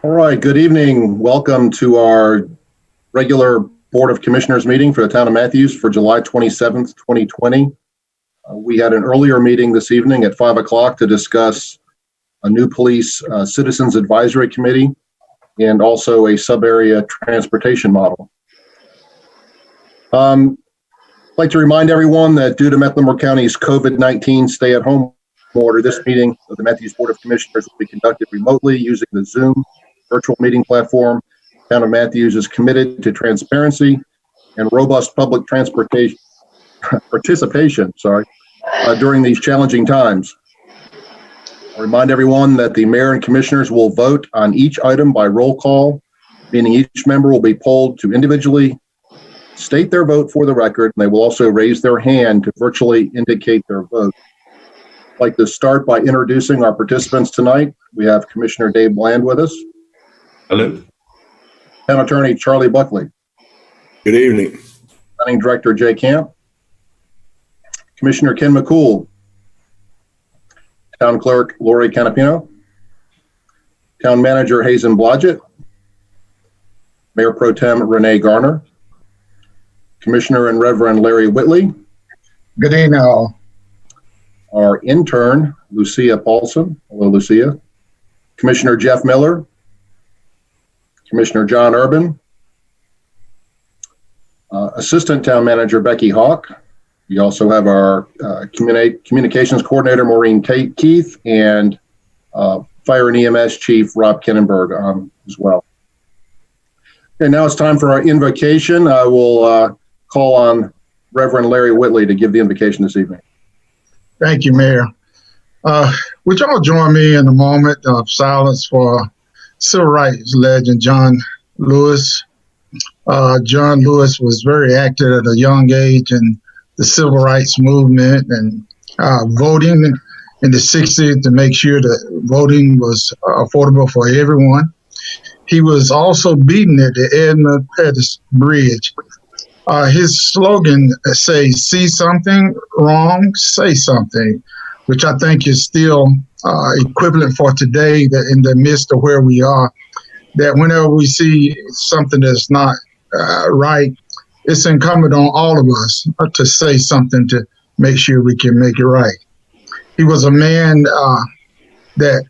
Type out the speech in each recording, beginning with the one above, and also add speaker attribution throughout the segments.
Speaker 1: All right, good evening. Welcome to our regular Board of Commissioners meeting for the town of Matthews for July 27th, 2020. We had an earlier meeting this evening at 5 o'clock to discuss a new police citizens advisory committee and also a sub-area transportation model. I'd like to remind everyone that due to Mecklenburg County's COVID-19 stay-at-home order, this meeting of the Matthews Board of Commissioners will be conducted remotely using the Zoom virtual meeting platform. The town of Matthews is committed to transparency and robust public transportation participation during these challenging times. I remind everyone that the mayor and commissioners will vote on each item by roll call, meaning each member will be polled to individually state their vote for the record, and they will also raise their hand to virtually indicate their vote. I'd like to start by introducing our participants tonight. We have Commissioner Dave Bland with us.
Speaker 2: Hello.
Speaker 1: Town Attorney Charlie Buckley.
Speaker 2: Good evening.
Speaker 1: Planning Director Jay Camp. Commissioner Ken McCool. Town Clerk Lori Canapino. Town Manager Hazen Blodgett. Mayor Pro Tem Renee Garner. Commissioner and Reverend Larry Whitley.
Speaker 3: Good evening, all.
Speaker 1: Our intern, Lucia Paulson. Hello, Lucia. Commissioner Jeff Miller. Commissioner John Urban. Assistant Town Manager Becky Hawk. We also have our Communications Coordinator Maureen Keith and Fire and EMS Chief Rob Kinnenberg as well. Okay, now it's time for our invocation. I will call on Reverend Larry Whitley to give the invocation this evening.
Speaker 3: Thank you, Mayor. Would y'all join me in a moment of silence for civil rights legend John Lewis? John Lewis was very active at a young age in the civil rights movement and voting in the 60s to make sure that voting was affordable for everyone. He was also beaten at the Edmund Pettus Bridge. His slogan says, "See something wrong, say something," which I think is still equivalent for today, that in the midst of where we are, that whenever we see something that's not right, it's incumbent on all of us to say something to make sure we can make it right. He was a man that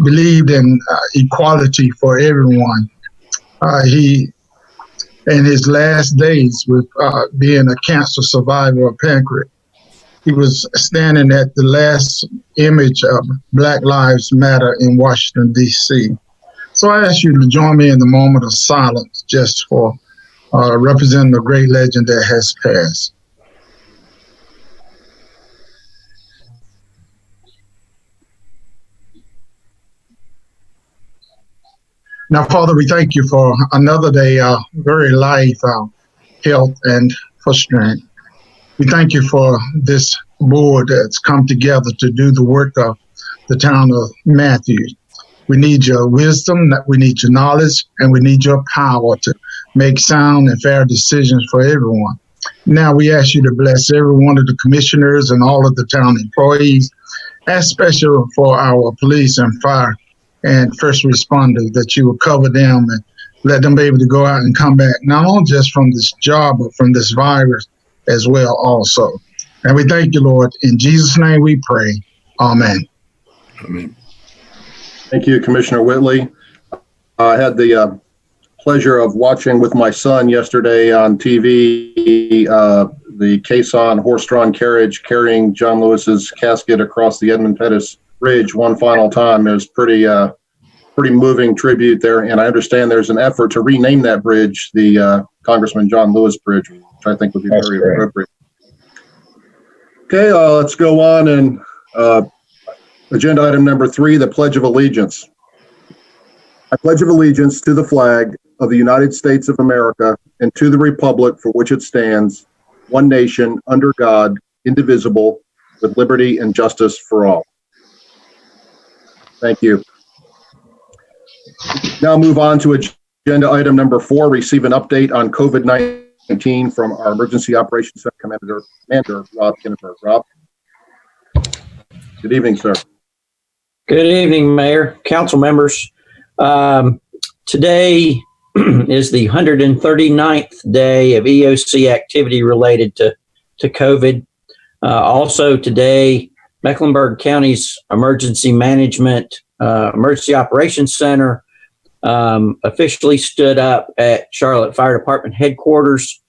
Speaker 3: believed in equality for everyone. He, in his last days with being a cancer survivor of pancreas, he was standing at the last image of Black Lives Matter in Washington, D.C. So I ask you to join me in the moment of silence just for representing the great legend that has passed. Now, Father, we thank you for another day, very life, health, and for strength. We thank you for this board that's come together to do the work of the town of Matthews. We need your wisdom, we need your knowledge, and we need your power to make sound and fair decisions for everyone. Now we ask you to bless every one of the commissioners and all of the town employees, especially for our police and fire and first responders, that you will cover them and let them be able to go out and come back, not only just from this job, but from this virus as well also. And we thank you, Lord. In Jesus' name we pray. Amen.
Speaker 2: Amen.
Speaker 1: Thank you, Commissioner Whitley. I had the pleasure of watching with my son yesterday on TV the caisson horse-drawn carriage carrying John Lewis's casket across the Edmund Pettus Bridge one final time. It was pretty moving tribute there, and I understand there's an effort to rename that bridge the Congressman John Lewis Bridge, which I think would be very appropriate. Okay, let's go on and agenda item number 3, the Pledge of Allegiance. I pledge of allegiance to the flag of the United States of America and to the republic for which it stands, one nation, under God, indivisible, with liberty and justice for all. Thank you. Now move on to agenda item number 4, receive an update on COVID-19 from our Emergency Operations Center Commander, Rob Kinnenberg. Rob? Good evening, sir.
Speaker 4: Good evening, Mayor, council members. Today is the 139th day of EOC activity related to COVID. Also today, Mecklenburg County's Emergency Management Emergency Operations Center officially stood up at Charlotte Fire Department headquarters.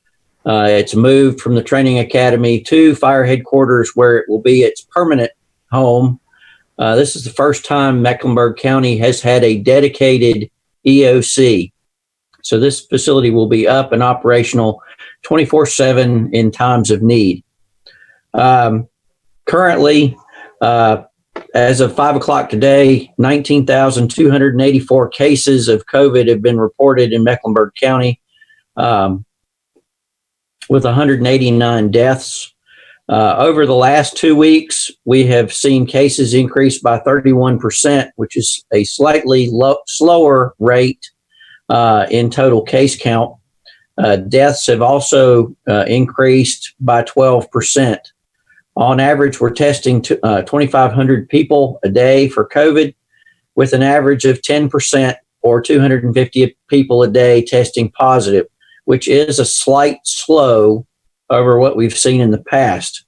Speaker 4: It's moved from the training academy to fire headquarters, where it will be its permanent home. This is the first time Mecklenburg County has had a dedicated EOC. So this facility will be up and operational 24/7 in times of need. Currently, as of 5 o'clock today, 19,284 cases of COVID have been reported in Mecklenburg County, with 189 deaths. Over the last 2 weeks, we have seen cases increase by 31%, which is a slightly slower rate in total case count. Deaths have also increased by 12%. On average, we're testing 2,500 people a day for COVID, with an average of 10% or 250 people a day testing positive, which is a slight slow over what we've seen in the past.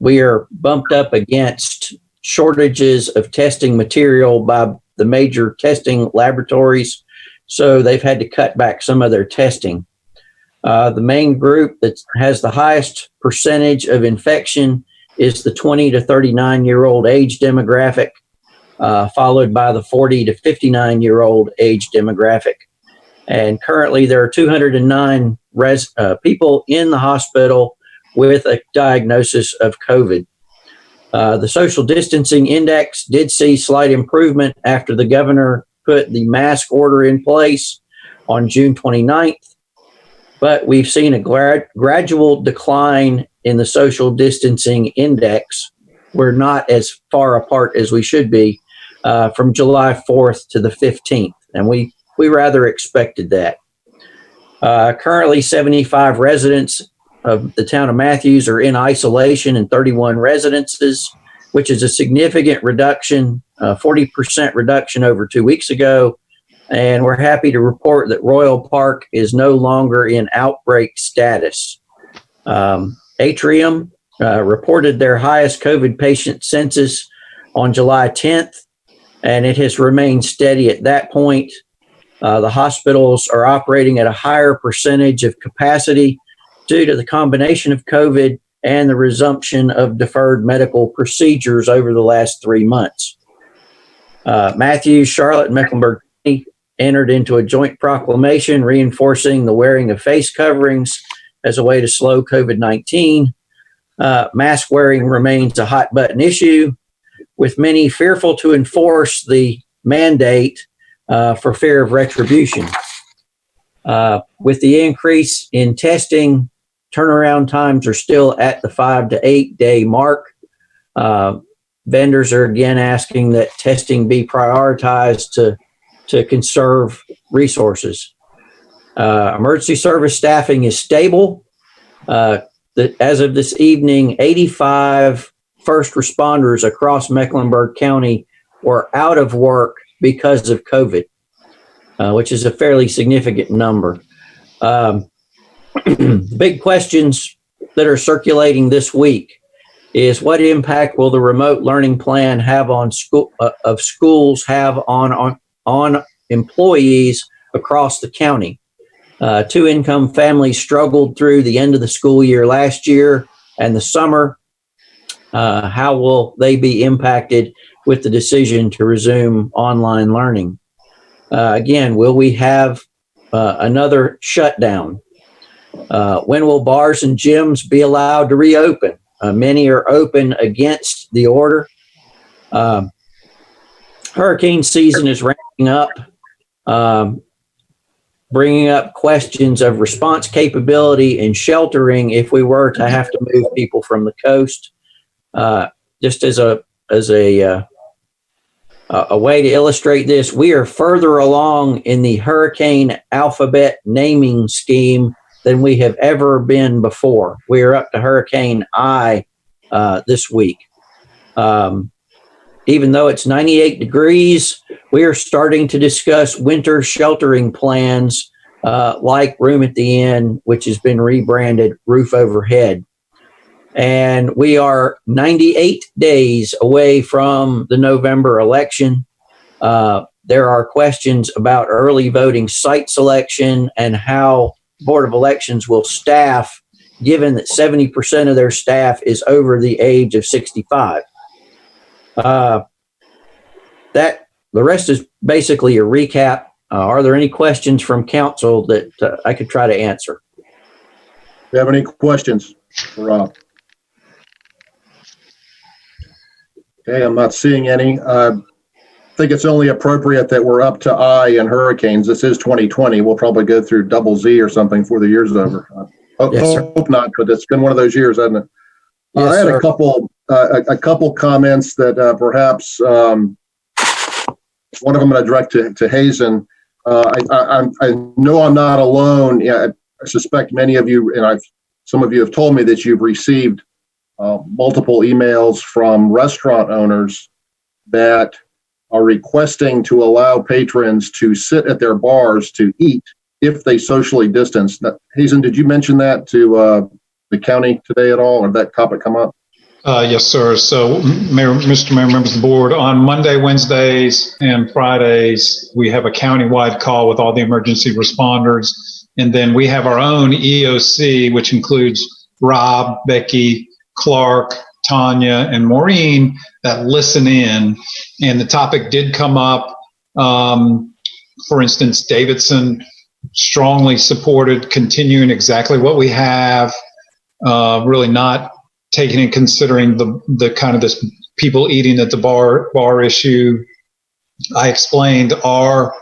Speaker 4: We are bumped up against shortages of testing material by the major testing laboratories, so they've had to cut back some of their testing. The main group that has the highest percentage of infection is the 20 to 39-year-old age demographic, followed by the 40 to 59-year-old age demographic. And currently there are 209 people in the hospital with a diagnosis of COVID. The social distancing index did see slight improvement after the governor put the mask order in place on June 29th. But we've seen a gradual decline in the social distancing index. We're not as far apart as we should be from July 4th to the 15th, and we rather expected that. Currently, 75 residents of the town of Matthews are in isolation in 31 residences, which is a significant reduction, 40% reduction over 2 weeks ago. And we're happy to report that Royal Park is no longer in outbreak status. Atrium reported their highest COVID patient census on July 10th, and it has remained steady at that point. The hospitals are operating at a higher percentage of capacity due to the combination of COVID and the resumption of deferred medical procedures over the last 3 months. Matthews, Charlotte, and Mecklenburg County entered into a joint proclamation reinforcing the wearing of face coverings as a way to slow COVID-19. Mask wearing remains a hot button issue, with many fearful to enforce the mandate for fear of retribution. With the increase in testing, turnaround times are still at the 5 to 8 day mark. Vendors are again asking that testing be prioritized to conserve resources. Emergency service staffing is stable. As of this evening, 85 first responders across Mecklenburg County were out of work because of COVID, which is a fairly significant number. The big questions that are circulating this week is, what impact will the remote learning plan have on schools have on employees across the county? Two-income families struggled through the end of the school year last year and the summer. How will they be impacted with the decision to resume online learning? Again, will we have another shutdown? When will bars and gyms be allowed to reopen? Many are open against the order. Hurricane season is ramping up, bringing up questions of response capability and sheltering if we were to have to move people from the coast. Just as a way to illustrate this, we are further along in the hurricane alphabet naming scheme than we have ever been before. We are up to Hurricane I this week. Even though it's 98 degrees, we are starting to discuss winter sheltering plans, like Room at the Inn, which has been rebranded Roof Overhead. And we are 98 days away from the November election. There are questions about early voting site selection and how Board of Elections will staff, given that 70% of their staff is over the age of 65. The rest is basically a recap. Are there any questions from council that I could try to answer?
Speaker 1: Do you have any questions for Rob? Okay, I'm not seeing any. I think it's only appropriate that we're up to I in hurricanes. This is 2020. We'll probably go through double Z or something before the year's over.
Speaker 4: Yes, sir.
Speaker 1: Hope not, but it's been one of those years, hasn't it?
Speaker 4: Yes,
Speaker 1: I had
Speaker 4: sir.
Speaker 1: a couple comments that perhaps one of them I'm going to direct to Hazen. I know I'm not alone. Yeah, I suspect many of you, and some of you have told me that you've received multiple emails from restaurant owners that are requesting to allow patrons to sit at their bars to eat if they socially distance. Hazen, did you mention that to the county today at all, or did that topic come up?
Speaker 5: Yes, sir. So, Mr. Mayor, members of the board, on Monday, Wednesdays, and Fridays, we have a countywide call with all the emergency responders. And then we have our own EOC, which includes Rob, Becky, Clark, Tanya, and Maureen that listen in. And the topic did come up. For instance, Davidson strongly supported continuing exactly what we have, really not taking and considering the kind of this people eating at the bar issue. I explained our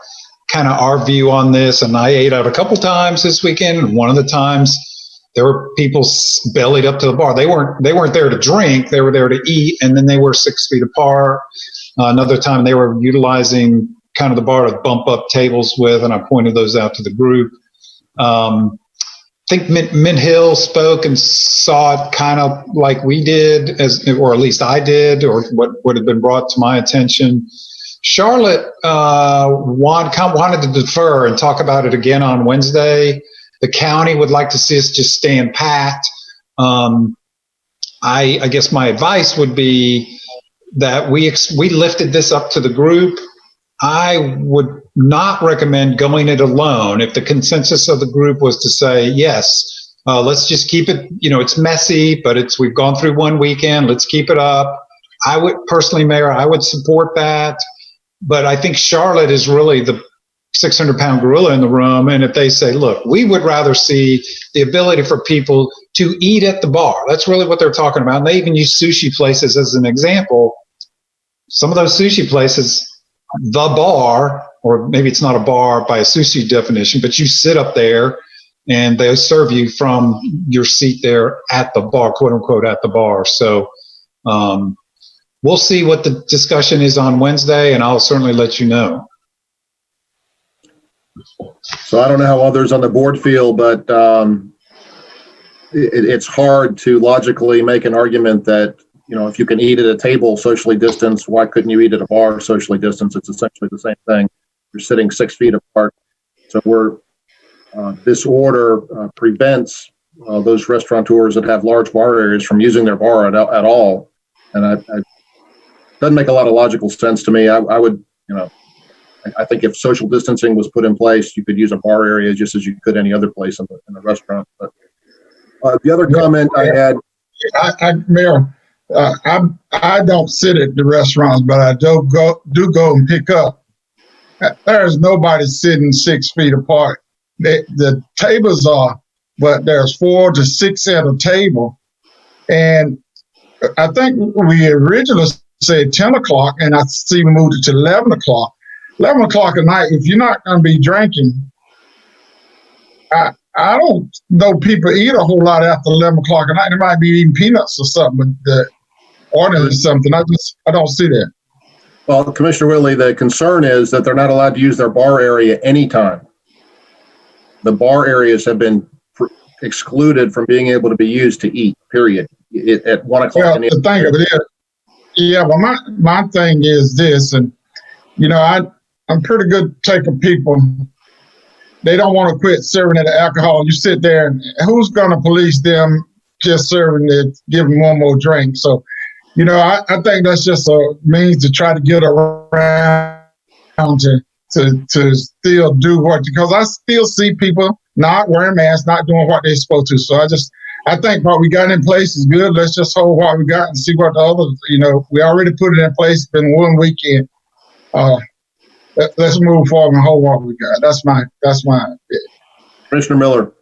Speaker 5: view on this, and I ate out a couple times this weekend. And one of the times there were people bellied up to the bar. They weren't there to drink. They were there to eat, and then they were 6 feet apart. Another time they were utilizing kind of the bar to bump up tables with, and I pointed those out to the group. I think Mint Hill spoke and saw it kind of like we did, or at least I did, or what had been brought to my attention. Charlotte wanted to defer and talk about it again on Wednesday. The county would like to see us just stand pat. I guess my advice would be that we lifted this up to the group. I would not recommend going it alone. If the consensus of the group was to say, yes, let's just keep it, it's messy, but we've gone through one weekend, let's keep it up. I would personally, Mayor, I would support that. But I think Charlotte is really the 600-pound gorilla in the room. And if they say, look, we would rather see the ability for people to eat at the bar. That's really what they're talking about. And they even use sushi places as an example. Some of those sushi places, the bar, or maybe it's not a bar by a sushi definition, but you sit up there and they serve you from your seat there at the bar, quote unquote, at the bar. So we'll see what the discussion is on Wednesday, and I'll certainly let you know.
Speaker 1: So I don't know how others on the board feel, but it's hard to logically make an argument that, if you can eat at a table socially distanced, why couldn't you eat at a bar socially distanced? It's essentially the same thing. You're sitting 6 feet apart. So this order prevents those restaurateurs that have large bar areas from using their bar at all. And it doesn't make a lot of logical sense to me. I would, I think if social distancing was put in place, you could use a bar area just as you could any other place in the restaurant. But the other comment I had,
Speaker 3: Mayor, I don't sit at the restaurants, but I do go and pick up. There's nobody sitting 6 feet apart. The tables are, but there's 4 to 6 at a table. And I think we originally said 10 o'clock, and I see we moved it to 11 o'clock. 11 o'clock at night, if you're not going to be drinking, I don't know people eat a whole lot after 11 o'clock at night. They might be eating peanuts or something, but ordering something. I don't see that.
Speaker 1: well, Commissioner Whitley, the concern is that they're not allowed to use their bar area anytime. The bar areas have been excluded from being able to be used to eat, period, at 1 o'clock.
Speaker 3: Well, the thing of it is, well, my thing is this, and, I'm pretty good taking people. They don't want to quit serving at the alcohol. You sit there, and who's going to police them just serving it, give them one more drink? So, I think that's just a means to try to get around to still do what, because I still see people not wearing masks, not doing what they're supposed to. So I think what we got in place is good. Let's just hold what we got and see what the others, we already put it in place. It's been one weekend. Let's move forward and hold what we got. That's my
Speaker 1: Commissioner Miller.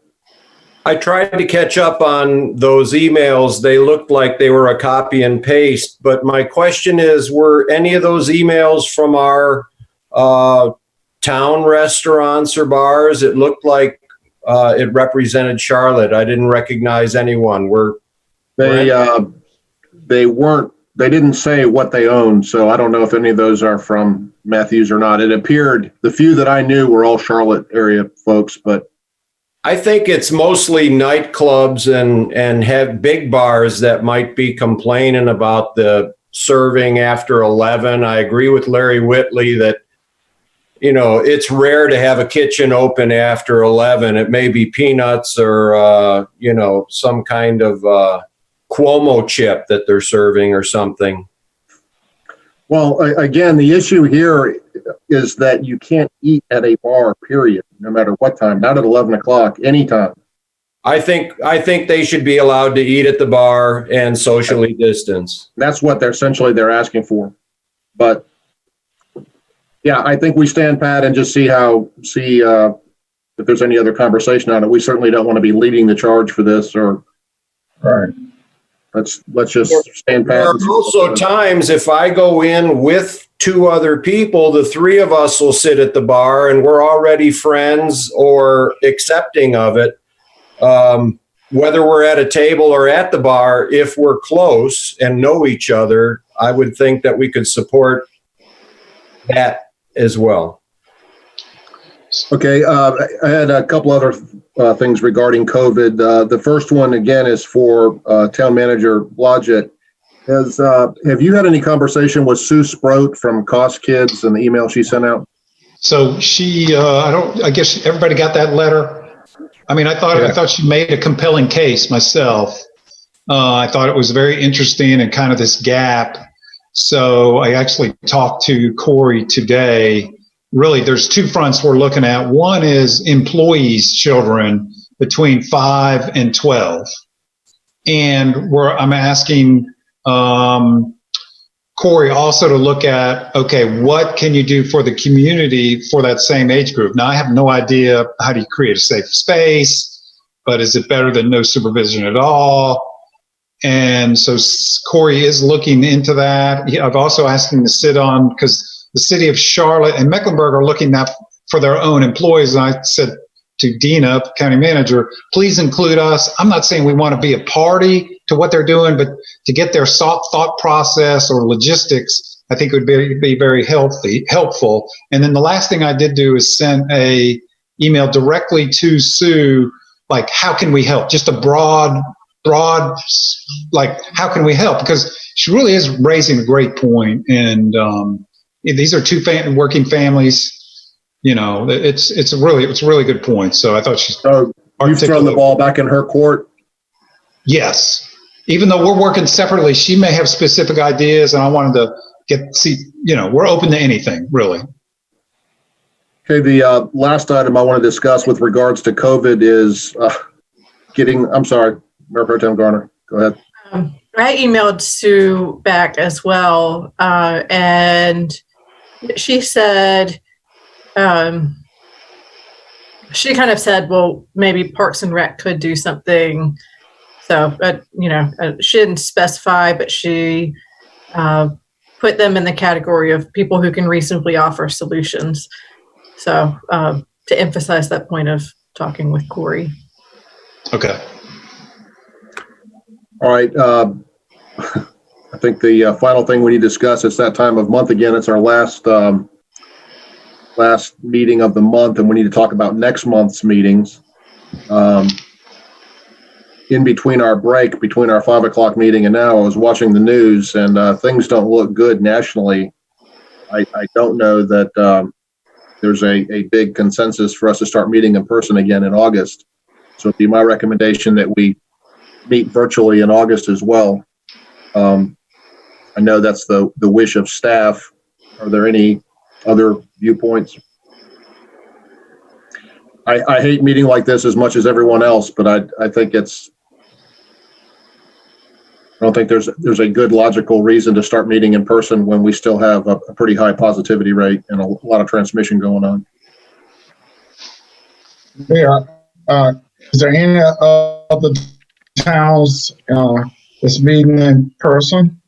Speaker 6: I tried to catch up on those emails. They looked like they were a copy and paste, but my question is, were any of those emails from our town restaurants or bars? It looked like it represented Charlotte. I didn't recognize anyone. They didn't say what they owned, so I don't know if any of those are from Matthews or not. It appeared the few that I knew were all Charlotte area folks, but I think it's mostly nightclubs and have big bars that might be complaining about the serving after 11. I agree with Larry Whitley that, it's rare to have a kitchen open after 11. It may be peanuts or, some kind of Cuomo chip that they're serving or something.
Speaker 1: well, again, the issue here is that you can't eat at a bar, period, no matter what time, not at 11 o'clock, anytime.
Speaker 6: I think they should be allowed to eat at the bar and socially distance.
Speaker 1: That's what they're asking for. But yeah, I think we stand pat and just see if there's any other conversation on it. We certainly don't want to be leading the charge for this, or
Speaker 3: right.
Speaker 1: Let's just stand pat.
Speaker 6: There are also times if I go in with two other people, the three of us will sit at the bar and we're already friends or accepting of it. Whether we're at a table or at the bar, if we're close and know each other, I would think that we could support that as well.
Speaker 1: Okay, I had a couple other things regarding COVID. The first one, again, is for Town Manager Blodgett. Have you had any conversation with Sue Sproat from Cost Kids and the email she sent out?
Speaker 5: So she, I guess everybody got that letter. I mean, I thought she made a compelling case myself. I thought it was very interesting and kind of this gap. So I actually talked to Corey today. Really, there's two fronts we're looking at. One is employees' children between 5 and 12. And I'm asking Corey also to look at, okay, what can you do for the community for that same age group? Now, I have no idea how do you create a safe space, but is it better than no supervision at all? And so Corey is looking into that. I've also asked him to sit on, because the city of Charlotte and Mecklenburg are looking at for their own employees. And I said to Dina, county manager, please include us. I'm not saying we want to be a party to what they're doing, but to get their thought process or logistics, I think would be very helpful. And then the last thing I did do is send a email directly to Sue, like, how can we help? Just a broad, like, how can we help? Because she really is raising a great point. And these are two working families. It's a really good point. So I thought she's.
Speaker 1: So you've thrown the ball back in her court?
Speaker 5: Yes. Even though we're working separately, she may have specific ideas, and I wanted to we're open to anything, really.
Speaker 1: Okay, the last item I want to discuss with regards to COVID is I'm sorry, Mayor Pro Tem Garner, go ahead.
Speaker 7: I emailed Sue back as well, and she said, she kind of said, well, maybe Parks and Rec could do something. So, she didn't specify, but she put them in the category of people who can reasonably offer solutions. So, to emphasize that point of talking with Corey.
Speaker 5: Okay.
Speaker 1: All right. I think the final thing we need to discuss, it's that time of month again. It's our last meeting of the month, and we need to talk about next month's meetings. In between our break, between our 5 o'clock meeting and now, I was watching the news, and things don't look good nationally. I don't know that there's a big consensus for us to start meeting in person again in August. So it'd be my recommendation that we meet virtually in August as well. I know that's the wish of staff. Are there any other viewpoints? I hate meeting like this as much as everyone else, but I think I don't think there's a good logical reason to start meeting in person when we still have a pretty high positivity rate and a lot of transmission going on.
Speaker 3: Mayor, is there any other towns that's meeting in person?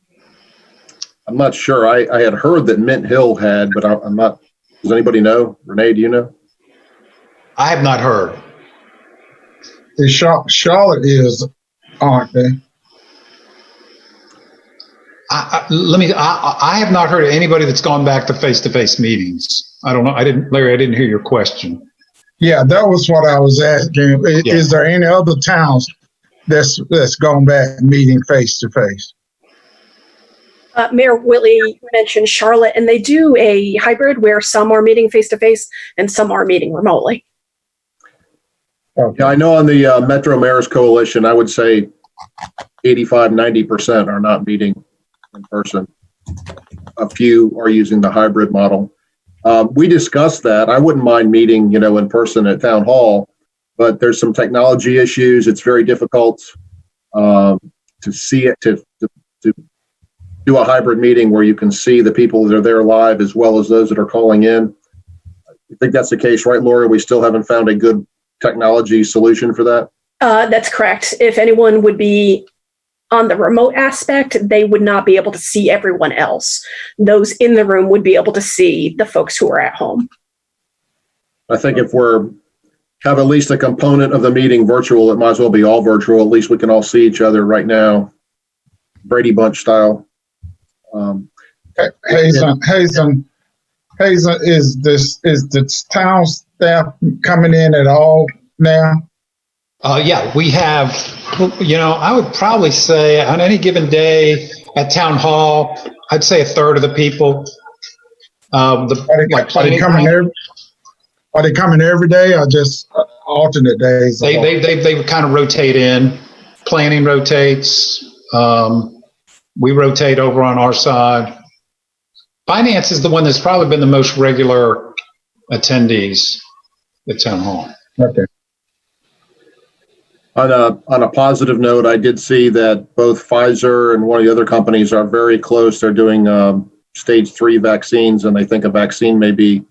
Speaker 1: I'm not sure. I had heard that Mint Hill had, but I'm not. Does anybody know? Renee, do you know?
Speaker 5: I have not heard.
Speaker 3: Charlotte is, aren't they?
Speaker 5: I have not heard of anybody that's gone back to face-to-face meetings. I don't know. Larry, I didn't hear your question.
Speaker 3: Yeah, that was what I was asking. Is there any other towns that's gone back meeting face to face?
Speaker 8: Mayor Whitley mentioned Charlotte, and they do a hybrid where some are meeting face to face and some are meeting remotely.
Speaker 3: Okay.
Speaker 1: Yeah, I know on the Metro Mayors Coalition, I would say 85-90% are not meeting in person. A few are using the hybrid model. We discussed that. I wouldn't mind meeting, in person at Town Hall, but there's some technology issues. It's very difficult to see it, to do a hybrid meeting where you can see the people that are there live as well as those that are calling in. I think that's the case, right, Laura? We still haven't found a good technology solution for that?
Speaker 8: That's correct. If anyone would be on the remote aspect, they would not be able to see everyone else. Those in the room would be able to see the folks who are at home.
Speaker 1: I think if have at least a component of the meeting virtual, it might as well be all virtual. At least we can all see each other right now, Brady Bunch style.
Speaker 3: Hazen, is the town staff coming in at all now?
Speaker 5: Yeah, we have, I would probably say on any given day at Town Hall, I'd say a third of the people.
Speaker 3: Are they coming every day or just alternate days?
Speaker 5: They kind of rotate in. Planning rotates. We rotate over on our side. Finance is the one that's probably been the most regular attendees at Town Hall.
Speaker 3: Okay.
Speaker 1: On a positive note, I did see that both Pfizer and one of the other companies are very close. They're doing stage 3 vaccines, and they think a vaccine may be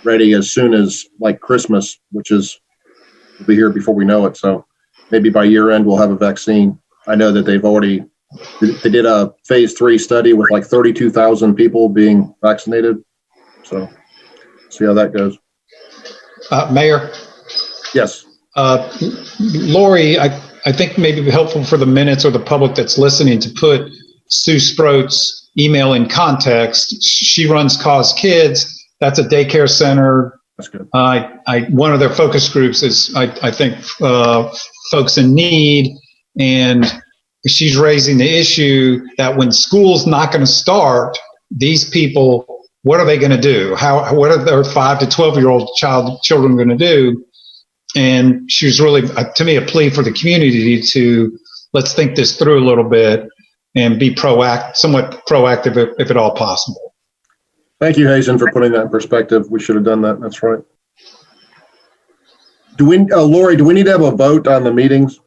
Speaker 1: ready as soon as like Christmas, which will be here before we know it. So maybe by year end, we'll have a vaccine. I know that they did a phase 3 study with like 32,000 people being vaccinated. So see how that goes.
Speaker 5: Mayor?
Speaker 1: Yes.
Speaker 5: Lori, I think maybe it'd be helpful for the minutes or the public that's listening to put Sue Sproat's email in context. She runs Cause Kids. That's a daycare center.
Speaker 1: That's good.
Speaker 5: One of their focus groups is, I think, folks in need. And she's raising the issue that when school's not going to start, these people, what are they going to do? What are their 5 to 12-year-old children going to do? And she was really, to me, a plea for the community to let's think this through a little bit and be somewhat proactive if at all possible.
Speaker 1: Thank you, Hazen, for putting that in perspective. We should have done that. That's right. Lori, do we need to have a vote on the meetings?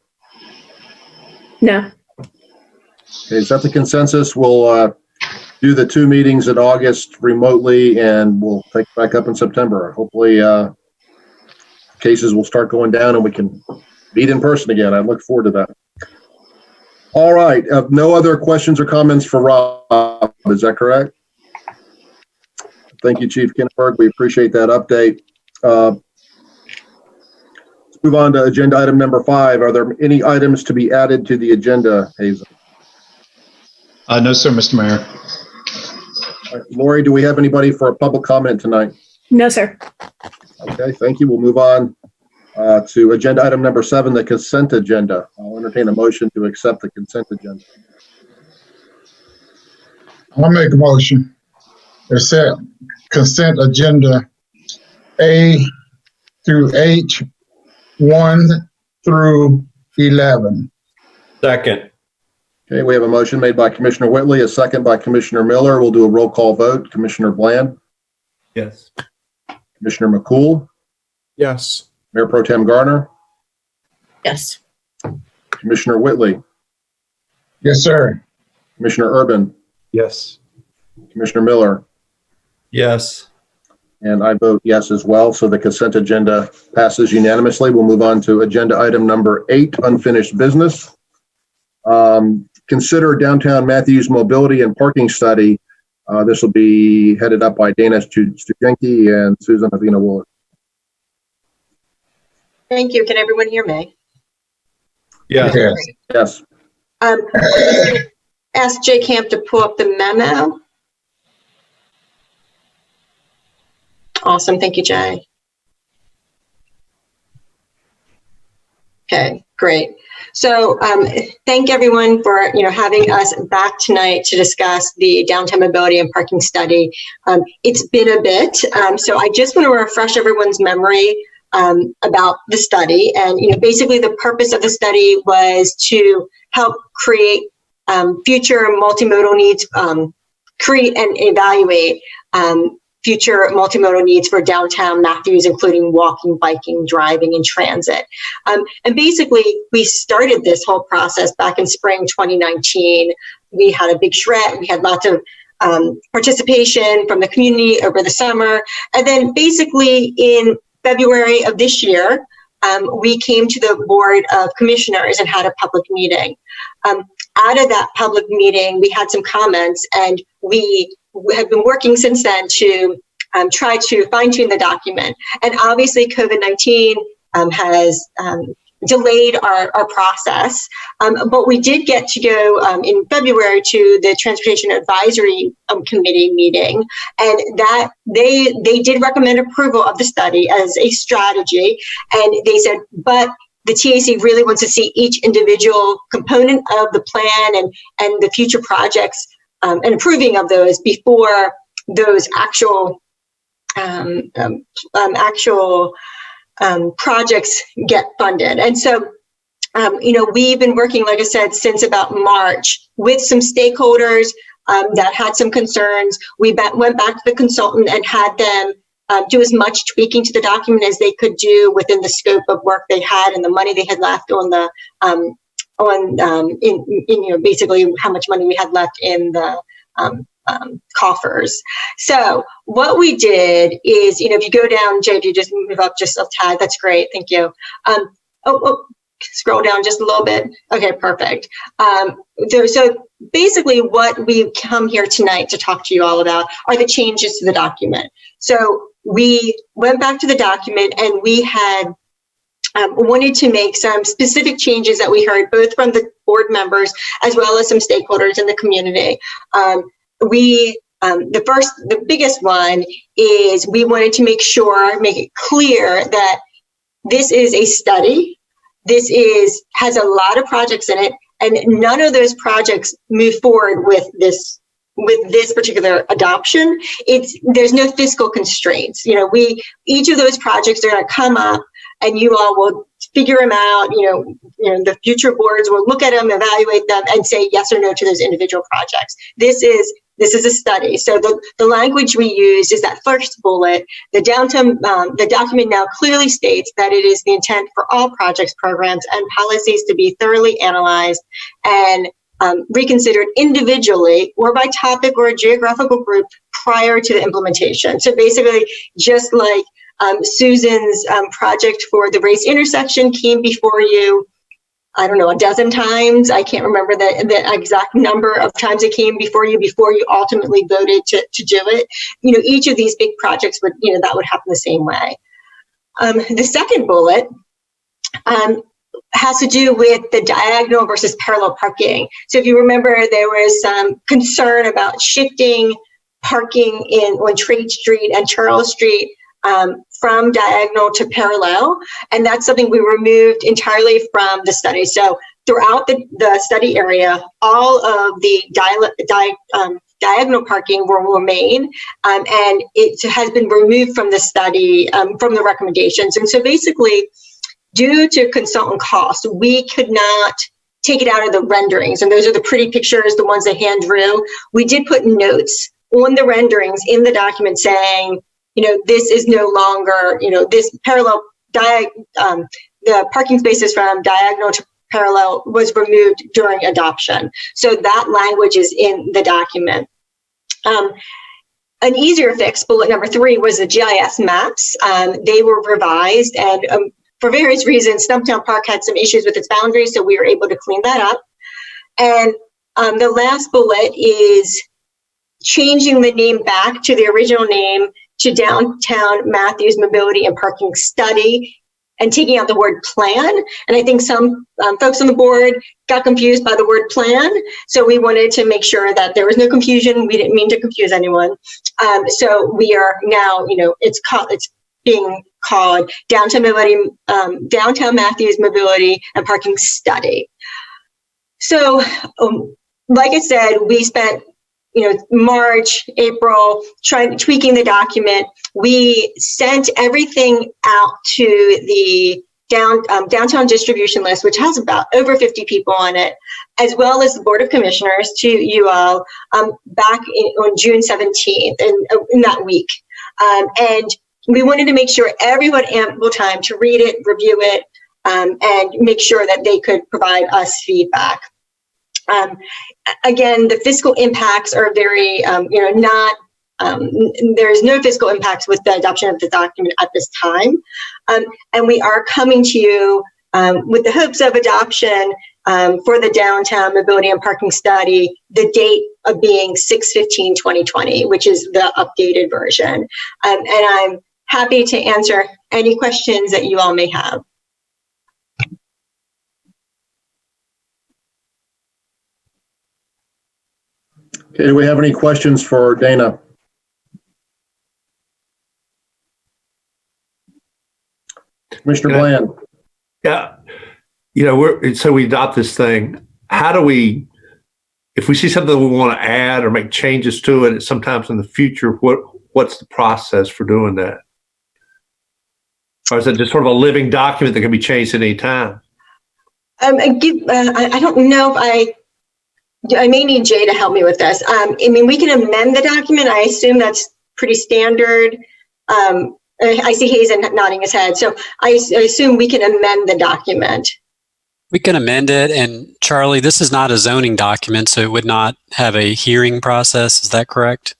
Speaker 8: No.
Speaker 1: Okay, is that the consensus? We'll do the 2 meetings in August remotely, and we'll pick back up in September. Hopefully, cases will start going down and we can meet in person again. I look forward to that. All right. No other questions or comments for Rob. Is that correct? Thank you, Chief Kinneberg. We appreciate that update. Let's move on to agenda item number 5. Are there any items to be added to the agenda, Hazen?
Speaker 5: No, sir, Mr. Mayor.
Speaker 1: All right, Lori, do we have anybody for a public comment tonight?
Speaker 8: No, sir.
Speaker 1: Okay, thank you. We'll move on to agenda item number 7, the consent agenda. I'll entertain a motion to accept the consent agenda.
Speaker 3: I'll make a motion. Accept consent agenda A through H, 1 through 11.
Speaker 6: Second.
Speaker 1: Okay, we have a motion made by Commissioner Whitley, a second by Commissioner Miller. We'll do a roll call vote. Commissioner Bland,
Speaker 2: Yes.
Speaker 1: Commissioner McCool,
Speaker 9: Yes.
Speaker 1: Mayor Pro Tem Garner,
Speaker 7: Yes.
Speaker 1: Commissioner Whitley,
Speaker 3: Yes, sir.
Speaker 1: Commissioner Urban,
Speaker 9: Yes.
Speaker 1: Commissioner Miller,
Speaker 2: Yes.
Speaker 1: and I vote yes as well. So the consent agenda passes unanimously. We'll move on to agenda item number 8, unfinished business. Consider downtown Matthews mobility and parking study. This will be headed up by Dana Stujenki and Susan Havina Wooler.
Speaker 10: Thank you. Can everyone hear me?
Speaker 2: Yes.
Speaker 3: Yes.
Speaker 1: Yes.
Speaker 10: Ask Jay Camp to pull up the memo. Awesome. Thank you, Jay. Okay, great. So thank everyone for having us back tonight to discuss the downtown mobility and parking study. It's been a bit, so I just want to refresh everyone's memory about the study. And basically the purpose of the study was to help create future multimodal needs, create and evaluate future multimodal needs for downtown Matthews, including walking, biking, driving, and transit. And basically, we started this whole process back in spring 2019. We had a big shred. We had lots of participation from the community over the summer. And then basically in February of this year, we came to the Board of Commissioners and had a public meeting. Out of that public meeting, we had some comments, and we have been working since then to try to fine-tune the document. And obviously COVID-19 has delayed our process, but we did get to go in February to the Transportation Advisory Committee meeting, and that they did recommend approval of the study as a strategy, and they said, but the TAC really wants to see each individual component of the plan and the future projects and approving of those before those actual projects get funded. And so, we've been working, like I said, since about March with some stakeholders that had some concerns. We went back to the consultant and had them do as much tweaking to the document as they could do within the scope of work they had and the money they had left on the basically how much money we had left in the coffers. So what we did is, if you go down, Jay, if you just move up just a tad, that's great. Thank you. Scroll down just a little bit. Okay, perfect. So basically what we come here tonight to talk to you all about are the changes to the document. So we went back to the document and we had wanted to make some specific changes that we heard both from the board members as well as some stakeholders in the community. The biggest one is we wanted to make it clear that this is a study. This has a lot of projects in it, and none of those projects move forward with this particular adoption. There's no fiscal constraints. Each of those projects are going to come up, and you all will figure them out. The future boards will look at them, evaluate them, and say yes or no to those individual projects. This is a study. So the language we use is that first bullet. The document now clearly states that it is the intent for all projects, programs, and policies to be thoroughly analyzed and reconsidered individually or by topic or geographical group prior to the implementation. So basically, just like Susan's project for the race intersection came before you, I don't know, a dozen times. I can't remember the exact number of times it came before you ultimately voted to do it. Each of these big projects would, that would happen the same way. The second bullet has to do with the diagonal versus parallel parking. So if you remember, there was some concern about shifting parking on Trade Street and Charles Street from diagonal to parallel, and that's something we removed entirely from the study. So throughout the study area, all of the diagonal parking will remain, and it has been removed from the study, from the recommendations. And so basically, due to consultant cost, we could not take it out of the renderings. And those are the pretty pictures, the ones that hand drew. We did put notes on the renderings in the document saying, this is no longer, this parallel, the parking spaces from diagonal to parallel was removed during adoption. So that language is in the document. An easier fix, bullet number 3, was the GIS maps. They were revised, and for various reasons, Stumptown Park had some issues with its boundaries, so we were able to clean that up. And the last bullet is changing the name back to the original name to Downtown Matthews Mobility and Parking Study, and taking out the word plan. And I think some folks on the board got confused by the word plan. So we wanted to make sure that there was no confusion. We didn't mean to confuse anyone. So we are now, it's being called Downtown Matthews Mobility and Parking Study. So, like I said, we spent March, April, tweaking the document. We sent everything out to the downtown distribution list, which has about over 50 people on it, as well as the Board of Commissioners to you all back on June 17th in that week. And we wanted to make sure everyone had ample time to read it, review it, and make sure that they could provide us feedback. Again, the fiscal impacts are very, there's no fiscal impacts with the adoption of the document at this time. And we are coming to you with the hopes of adoption for the Downtown Mobility and Parking Study, the date of being 6/15/2020, which is the updated version. And I'm happy to answer any questions that you all may have.
Speaker 1: Okay, do we have any questions for Dana? Commissioner Bland.
Speaker 2: Yeah. So we adopt this thing. How do we, if we see something we want to add or make changes to it sometimes in the future, what's the process for doing that? Or is it just sort of a living document that can be changed at any time?
Speaker 10: I don't know if I may need Jay to help me with this. We can amend the document. I assume that's pretty standard. I see Hazen nodding his head. So I assume we can amend the document.
Speaker 11: We can amend it. And Charlie, this is not a zoning document, so it would not have a hearing process. Is that correct?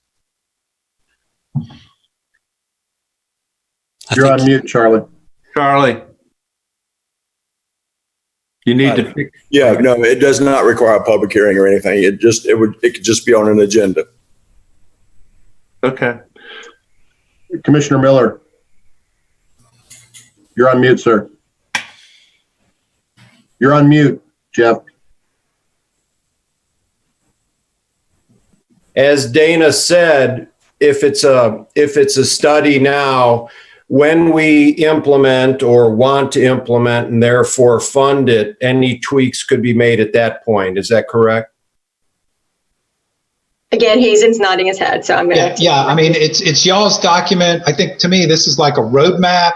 Speaker 1: You're on mute, Charlie.
Speaker 2: Charlie, you need to fix.
Speaker 12: Yeah, no, it does not require a public hearing or anything. It could just be on an agenda.
Speaker 2: Okay.
Speaker 1: Commissioner Miller, you're on mute, sir. You're on mute, Jeff.
Speaker 6: As Dana said, if it's a study now, when we implement or want to implement and therefore fund it, any tweaks could be made at that point. Is that correct?
Speaker 10: Again, Hazen's nodding his head, so I'm going to.
Speaker 5: Yeah. It's y'all's document. I think to me, this is like a roadmap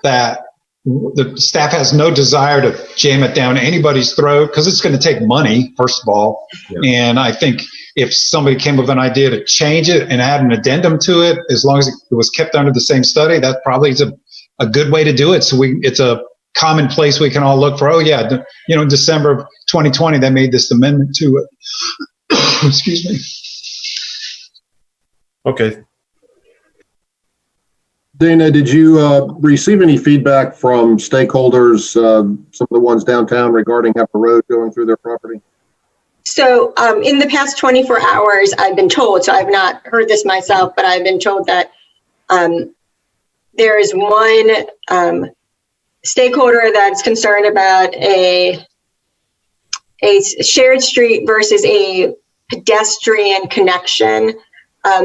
Speaker 5: that the staff has no desire to jam it down anybody's throat because it's going to take money, first of all. Yeah. And I think if somebody came with an idea to change it and add an addendum to it, as long as it was kept under the same study, that probably is a good way to do it. So it's a common place we can all look for. Oh yeah, in December of 2020, they made this amendment to it. Excuse me.
Speaker 6: Okay.
Speaker 1: Dana, did you receive any feedback from stakeholders, some of the ones downtown regarding Heifer Road going through their property?
Speaker 10: So in the past 24 hours, I've been told, so I've not heard this myself, but I've been told that there is one stakeholder that's concerned about a shared street versus a pedestrian connection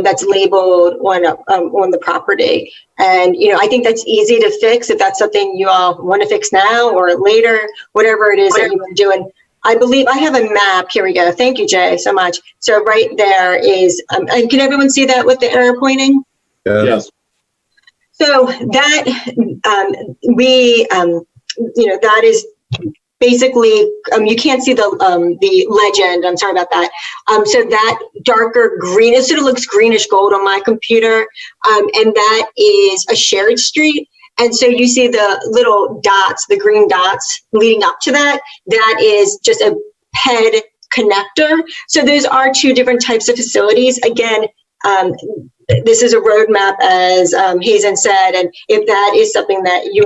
Speaker 10: that's labeled on the property. And, I think that's easy to fix if that's something you all want to fix now or later, whatever it is that you are doing. I believe I have a map. Here we go. Thank you, Jay, so much. So right there is, and can everyone see that with the arrow pointing?
Speaker 6: Yes.
Speaker 10: So that that is basically you can't see the legend. I'm sorry about that. So that darker green, it sort of looks greenish gold on my computer, and that is a shared street. And so you see the little dots, the green dots leading up to that. That is just a PED connector. So those are two different types of facilities. Again, this is a roadmap, as Hazen said, and if that is something that you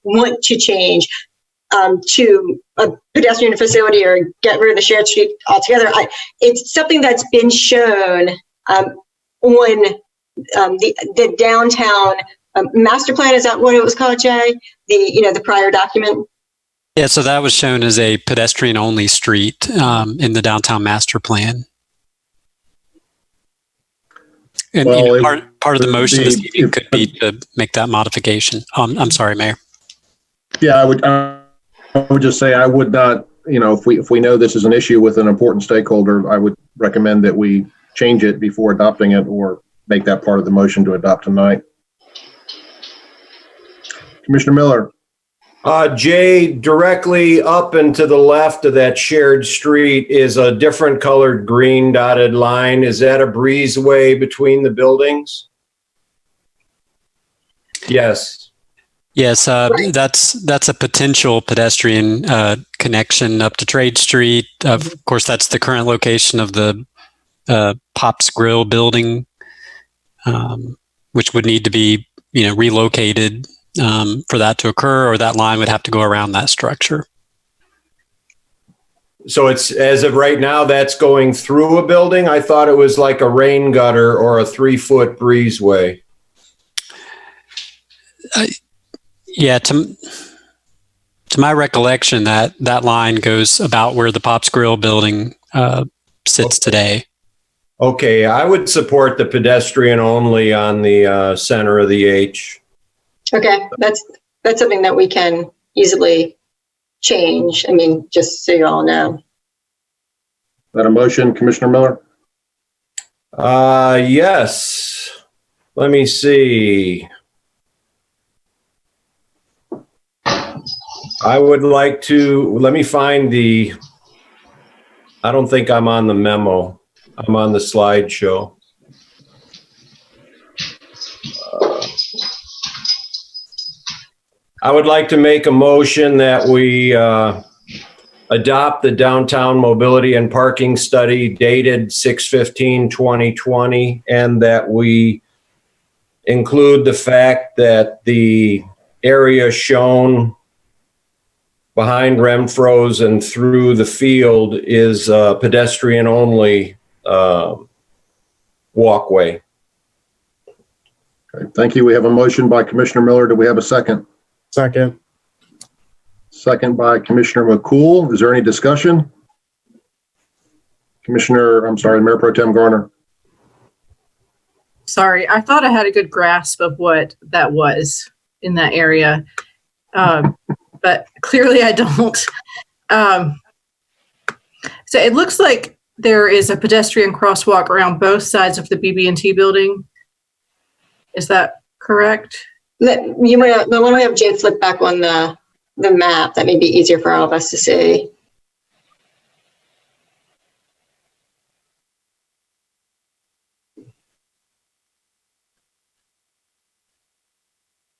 Speaker 10: want to change to a pedestrian facility or get rid of the shared street altogether, it's something that's been shown on the downtown master plan. Is that what it was called, Jay? The prior document?
Speaker 11: Yeah, so that was shown as a pedestrian-only street in the downtown master plan. And
Speaker 6: Well,
Speaker 11: part of the motion this evening could be to make that modification. I'm sorry, Mayor.
Speaker 1: Yeah, I would just say I would not, if we know this is an issue with an important stakeholder, I would recommend that we change it before adopting it or make that part of the motion to adopt tonight. Commissioner Miller.
Speaker 6: Jay, directly up and to the left of that shared street is a different colored green dotted line. Is that a breezeway between the buildings? Yes.
Speaker 11: Yes, that's a potential pedestrian connection up to Trade Street. Of course, that's the current location of the Pop's Grill building, which would need to be relocated for that to occur, or that line would have to go around that structure.
Speaker 6: So it's, as of right now, that's going through a building? I thought it was like a rain gutter or a 3-foot breezeway.
Speaker 11: Yeah, to my recollection, that line goes about where the Pop's Grill building sits today.
Speaker 6: Okay, I would support the pedestrian only on the center of the H.
Speaker 10: Okay, that's something that we can easily change. I mean, just so you all know.
Speaker 1: Is that a motion, Commissioner Miller?
Speaker 6: Yes. Let me see. I would like to, let me find I don't think I'm on the memo. I'm on the slideshow. I would like to make a motion that we adopt the downtown mobility and parking study dated 6/15/2020, and that we include the fact that the area shown behind Renfro's and through the field is a pedestrian only walkway.
Speaker 1: Okay, thank you. We have a motion by Commissioner Miller. Do we have a second?
Speaker 9: Second.
Speaker 1: Second by Commissioner McCool. Is there any discussion? Mayor Pro Tem Garner.
Speaker 7: Sorry, I thought I had a good grasp of what that was in that area, but clearly I don't. So it looks like there is a pedestrian crosswalk around both sides of the BB&T building. Is that correct?
Speaker 10: Why don't we have Jay flip back on the map? That may be easier for all of us to see.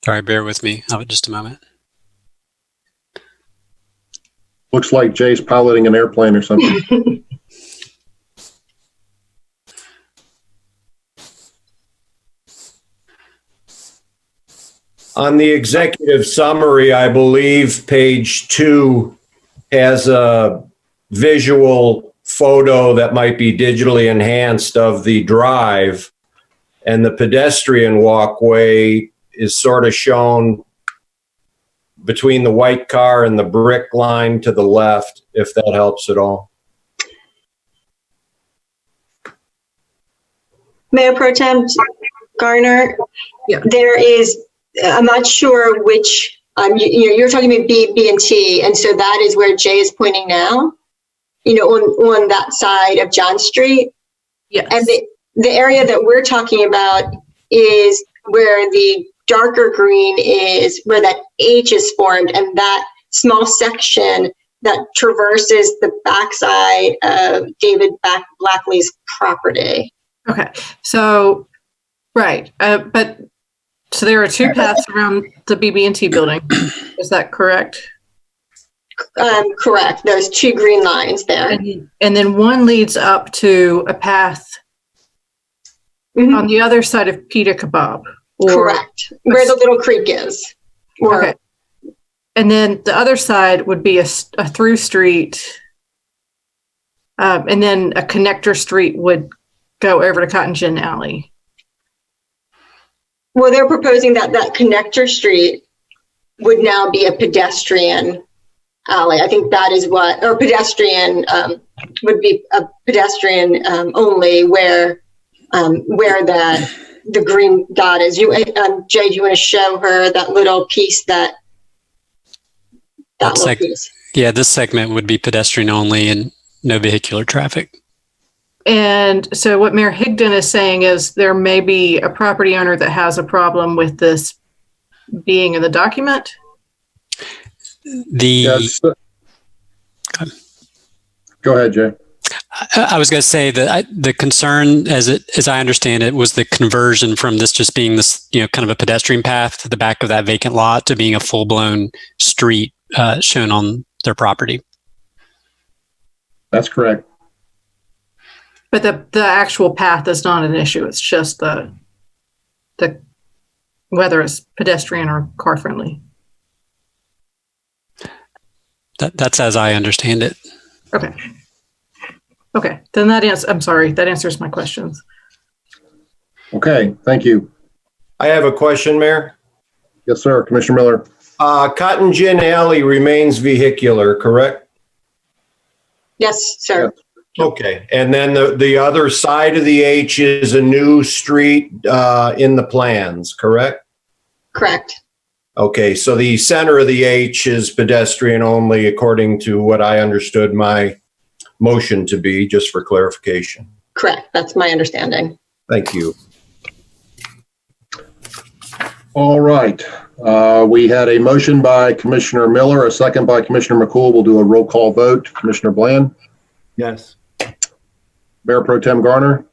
Speaker 11: Sorry, bear with me. Just a moment.
Speaker 1: Looks like Jay's piloting an airplane or something.
Speaker 6: On the executive summary, I believe page 2 has a visual photo that might be digitally enhanced of the drive, and the pedestrian walkway is sort of shown between the white car and the brick line to the left, if that helps at all.
Speaker 10: Mayor Pro Tem Garner,
Speaker 7: Yeah.
Speaker 10: there is, I'm not sure which, you're talking about B&T, and so that is where Jay is pointing now? on that side of John Street.
Speaker 7: Yes.
Speaker 10: And the area that we're talking about is where the darker green is, where that H is formed, and that small section that traverses the backside of David Blackley's property.
Speaker 7: Okay. So, right. But so there are two paths around the BB&T building. Is that correct?
Speaker 10: Correct. Those two green lines there.
Speaker 7: And then one leads up to a path on the other side of Pita Kebab.
Speaker 10: Correct. Where the little creek is.
Speaker 7: Okay. And then the other side would be a through street. And then a connector street would go over to Cotton Gin Alley.
Speaker 10: Well, they're proposing that connector street would now be a pedestrian alley. I think that is or pedestrian would be a pedestrian only where the green dot is. Jay, do you want to show her that little piece piece?
Speaker 11: Yeah, this segment would be pedestrian only and no vehicular traffic.
Speaker 7: And so what Mayor Higdon is saying is there may be a property owner that has a problem with this being in the document.
Speaker 1: Yes. Go ahead, Jay.
Speaker 11: I was going to say that the concern, as I understand it, was the conversion from this just being this, kind of a pedestrian path to the back of that vacant lot to being a full-blown street shown on their property.
Speaker 1: That's correct.
Speaker 7: But the actual path is not an issue. It's just the whether it's pedestrian or car friendly.
Speaker 11: That's as I understand it.
Speaker 7: Okay. Okay. Then that answers my questions.
Speaker 1: Okay. Thank you.
Speaker 6: I have a question, Mayor.
Speaker 1: Yes, sir. Commissioner Miller.
Speaker 6: Cotton Gin Alley remains vehicular, correct?
Speaker 10: Yes, sir.
Speaker 6: Okay. And then the other side of the H is a new street in the plans, correct?
Speaker 10: Correct.
Speaker 6: Okay. So the center of the H is pedestrian only, according to what I understood my motion to be, just for clarification.
Speaker 10: Correct. That's my understanding.
Speaker 6: Thank you.
Speaker 1: All right. We had a motion by Commissioner Miller, a second by Commissioner McCool. We'll do a roll call vote. Commissioner Bland?
Speaker 2: Yes.
Speaker 1: Mayor Pro Tem Garner?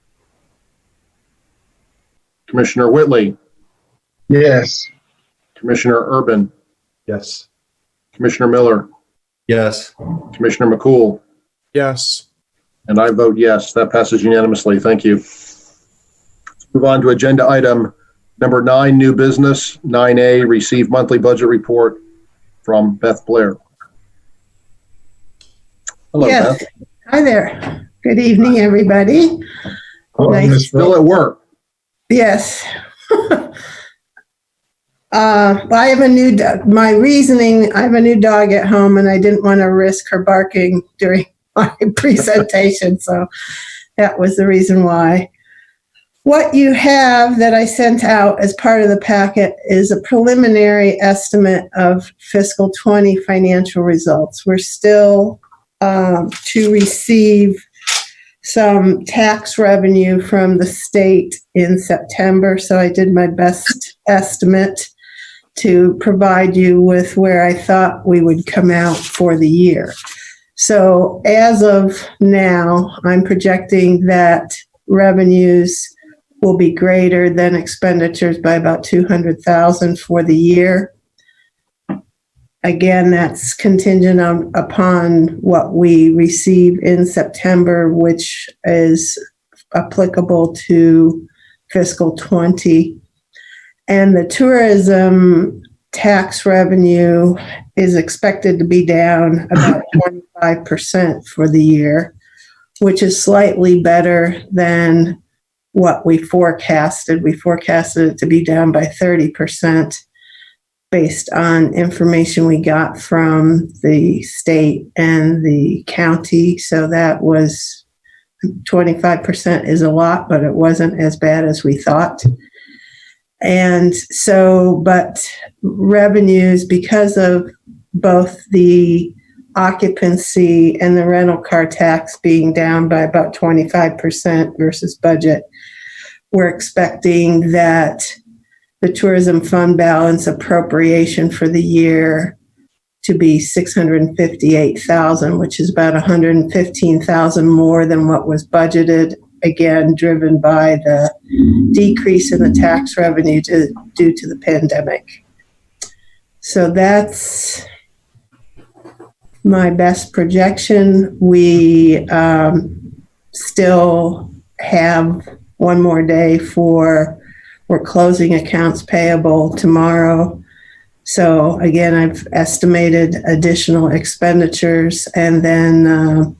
Speaker 1: Commissioner Whitley?
Speaker 3: Yes.
Speaker 1: Commissioner Urban?
Speaker 2: Yes.
Speaker 1: Commissioner Miller?
Speaker 2: Yes.
Speaker 1: Commissioner McCool?
Speaker 9: Yes.
Speaker 1: And I vote yes. That passes unanimously. Thank you. Let's move on to agenda item number 9, new business. 9A, receive monthly budget report from Beth Blair. Hello,
Speaker 13: Yes.
Speaker 1: Beth.
Speaker 13: Hi there. Good evening, everybody. Nice.
Speaker 1: Still at work.
Speaker 13: Yes. I have a new my reasoning, I have a new dog at home and I didn't want to risk her barking during my presentation. So that was the reason why. What you have that I sent out as part of the packet is a preliminary estimate of fiscal 20 financial results. We're still to receive some tax revenue from the state in September. So I did my best estimate to provide you with where I thought we would come out for the year. So as of now, I'm projecting that revenues will be greater than expenditures by about $200,000 for the year. Again, that's contingent upon what we receive in September, which is applicable to fiscal 20. And the tourism tax revenue is expected to be down about 25% for the year, which is slightly better than what we forecasted. We forecasted it to be down by 30% based on information we got from the state and the county. So that was 25% is a lot, but it wasn't as bad as we thought. And so, but revenues, because of both the occupancy and the rental car tax being down by about 25% versus budget. We're expecting that the tourism fund balance appropriation for the year to be $658,000, which is about $115,000 more than what was budgeted, again, driven by the decrease in the tax revenue due to the pandemic. So that's my best projection. We still have one more day we're closing accounts payable tomorrow. So again, I've estimated additional expenditures, and then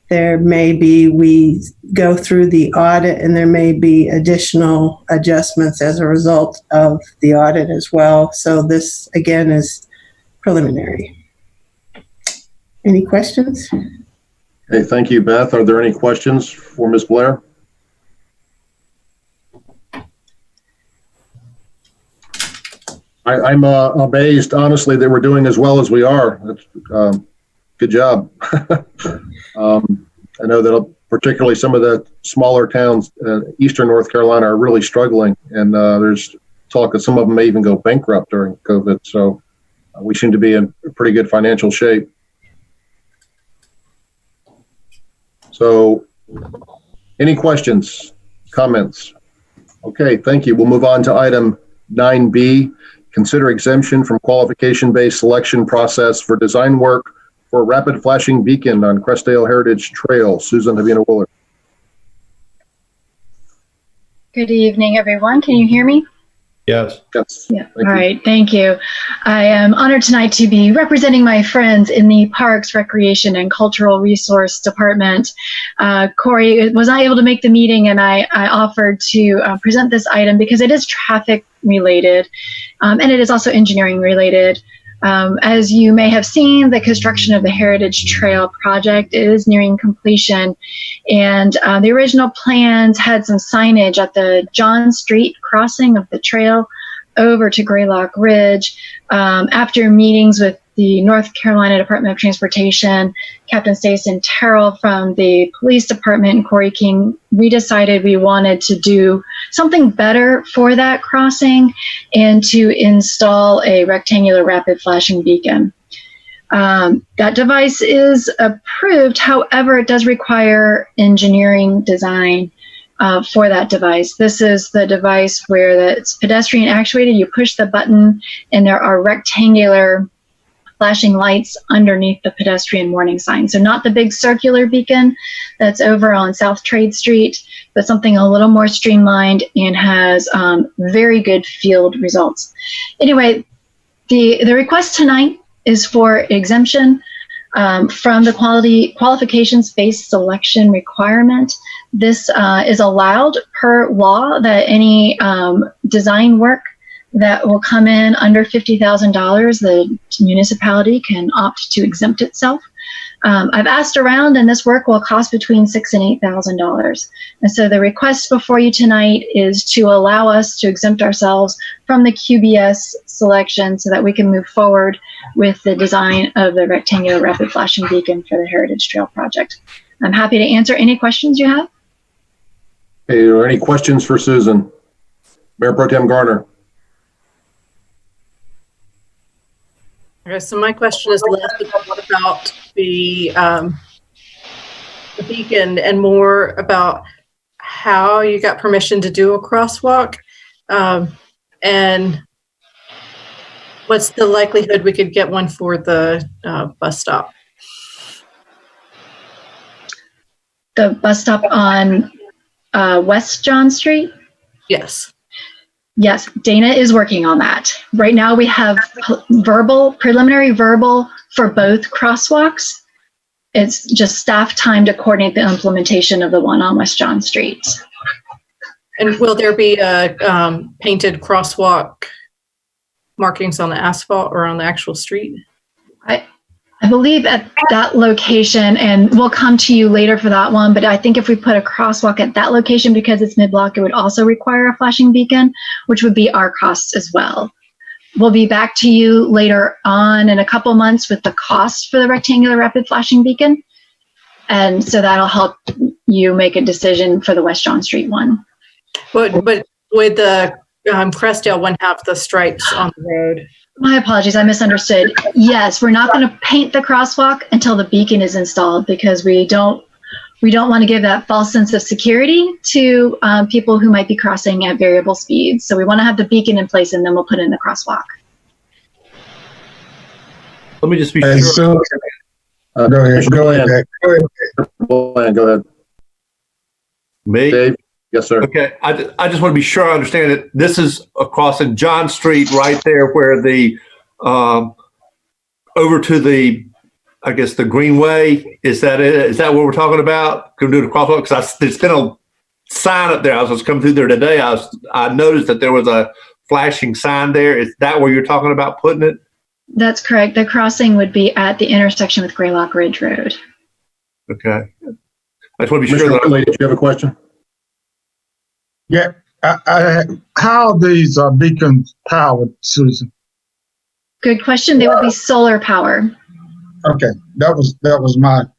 Speaker 13: we go through the audit, and there may be additional adjustments as a result of the audit as well. So this, again, is preliminary. Any questions?
Speaker 1: Okay, thank you, Beth. Are there any questions for Ms. Blair? I'm amazed, honestly, that we're doing as well as we are. That's, good job. I know that particularly some of the smaller towns, Eastern North Carolina, are really struggling, and there's talk that some of them may even go bankrupt during COVID. So we seem to be in pretty good financial shape. So any questions, comments? Okay, thank you. We'll move on to item 9B. Consider exemption from qualification-based selection process for design work for a rapid flashing beacon on Crestdale Heritage Trail. Susan Havina-Willard.
Speaker 14: Good evening, everyone. Can you hear me?
Speaker 2: Yes.
Speaker 1: Yes.
Speaker 14: Yeah. All right. Thank you. I am honored tonight to be representing my friends in the Parks, Recreation, and Cultural Resource Department. Corey was not able to make the meeting, and I offered to present this item because it is traffic related, and it is also engineering related. As you may have seen, the construction of the Heritage Trail project is nearing completion, and the original plans had some signage at the John Street crossing of the trail over to Graylock Ridge. After meetings with the North Carolina Department of Transportation, Captain Stacey Terrell from the police department, and Corey King, we decided we wanted to do something better for that crossing and to install a rectangular rapid flashing beacon. That device is approved. However, it does require engineering design for that device. This is the device where it's pedestrian actuated. You push the button and there are rectangular flashing lights underneath the pedestrian warning sign. So not the big circular beacon that's over on South Trade Street, but something a little more streamlined and has very good field results. Anyway, the request tonight is for exemption from the qualifications-based selection requirement. This is allowed per law, that any design work that will come in under $50,000, the municipality can opt to exempt itself. I've asked around, and this work will cost between $6,000 and $8,000. And so the request before you tonight is to allow us to exempt ourselves from the QBS selection so that we can move forward with the design of the rectangular rapid flashing beacon for the Heritage Trail project. I'm happy to answer any questions you have.
Speaker 1: Okay, are there any questions for Susan? Mayor Pro Tem Garner.
Speaker 7: Okay, so my question is less about the beacon and more about how you got permission to do a crosswalk, and what's the likelihood we could get one for the bus stop?
Speaker 14: The bus stop on West John Street?
Speaker 7: Yes.
Speaker 14: Yes, Dana is working on that. Right now we have preliminary verbal for both crosswalks. It's just staff time to coordinate the implementation of the one on West John Street.
Speaker 7: And will there be a painted crosswalk markings on the asphalt or on the actual street?
Speaker 14: I believe at that location, and we'll come to you later for that one, but I think if we put a crosswalk at that location, because it's mid-block, it would also require a flashing beacon, which would be our costs as well. we'll be back to you later on in a couple months with the cost for the rectangular rapid flashing beacon. And so that'll help you make a decision for the West John Street one.
Speaker 7: But would the Crestdale one have the stripes on the road?
Speaker 14: My apologies, I misunderstood. Yes, we're not going to paint the crosswalk until the beacon is installed because we don't want to give that false sense of security to people who might be crossing at variable speeds. So we want to have the beacon in place and then we'll put in the crosswalk.
Speaker 2: Let me just be
Speaker 3: And
Speaker 2: sure.
Speaker 3: so, go ahead.
Speaker 1: Go ahead.
Speaker 2: Me?
Speaker 1: Dave? Yes, sir.
Speaker 2: Okay, I just want to be sure I understand it. This is across in John Street, right there where the over to the, I guess, the Greenway. Is that it? Is that what we're talking about? Going to do the crosswalk? Because there's been a sign up there. I was coming through there today. I noticed that there was a flashing sign there. Is that where you're talking about putting it?
Speaker 14: That's correct. The crossing would be at the intersection with Greylock Ridge Road.
Speaker 2: Okay. I just want to be sure
Speaker 1: Commissioner
Speaker 2: that
Speaker 1: Whitley, did you have a question?
Speaker 3: Yeah, how are these beacons powered, Susan?
Speaker 14: Good question. They will be solar power.
Speaker 3: Okay, that was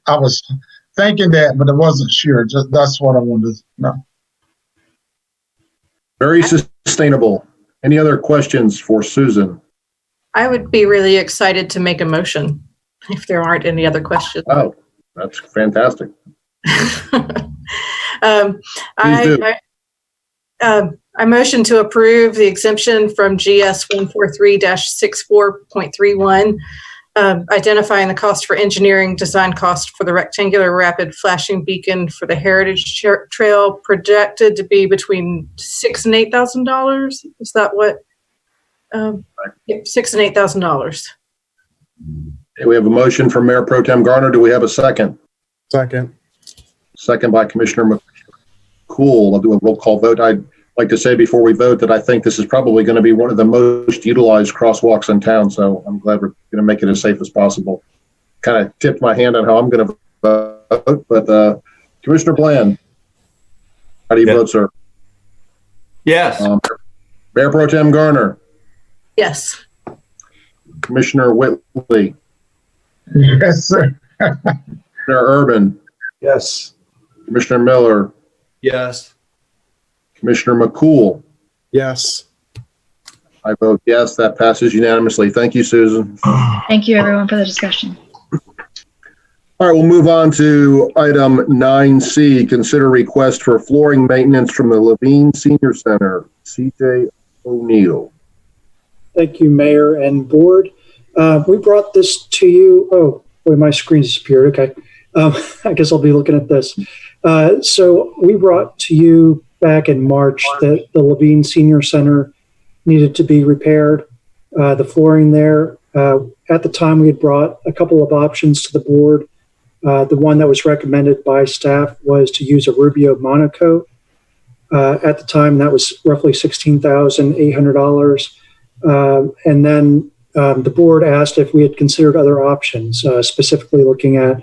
Speaker 3: I was thinking that, but I wasn't sure. Just that's what I wanted to know.
Speaker 1: Very sustainable. Any other questions for Susan?
Speaker 7: I would be really excited to make a motion if there aren't any other questions.
Speaker 1: Oh, that's fantastic.
Speaker 7: I motion to approve the exemption from GS 143-64.31, identifying the cost for engineering design cost for the rectangular rapid flashing beacon for the Heritage Trail projected to be between $6,000 and $8,000. Is that what? $6,000 and $8,000.
Speaker 1: Okay, we have a motion from Mayor Pro Tem Garner. Do we have a second?
Speaker 9: Second.
Speaker 1: Second by Commissioner McCool. I'll do a roll call vote. I'd like to say before we vote that I think this is probably going to be one of the most utilized crosswalks in town. So I'm glad we're going to make it as safe as possible. Kind of tipped my hand on how I'm going to vote, but Commissioner Bland, how do you vote, sir?
Speaker 2: yes.
Speaker 1: Mayor Pro Tem Garner,
Speaker 7: Yes.
Speaker 1: Commissioner Whitley,
Speaker 3: Yes, sir.
Speaker 1: Commissioner Urban,
Speaker 9: Yes.
Speaker 1: Commissioner Miller,
Speaker 9: Yes.
Speaker 1: Commissioner McCool.
Speaker 9: Yes.
Speaker 1: I vote yes. That passes unanimously. Thank you, Susan.
Speaker 14: Thank you, everyone, for the discussion.
Speaker 1: All right, we'll move on to item 9C, consider request for flooring maintenance from the Levine Senior Center. CJ O'Neill.
Speaker 15: Thank you, Mayor and Board. We brought this to you. Oh, boy, my screen disappeared. Okay. I guess I'll be looking at this. So we brought to you back in March that the Levine Senior Center needed to be repaired. The flooring there, at the time we had brought a couple of options to the board. The one that was recommended by staff was to use a Rubio Monocoat. At the time, that was roughly $16,800. And then the board asked if we had considered other options, specifically looking at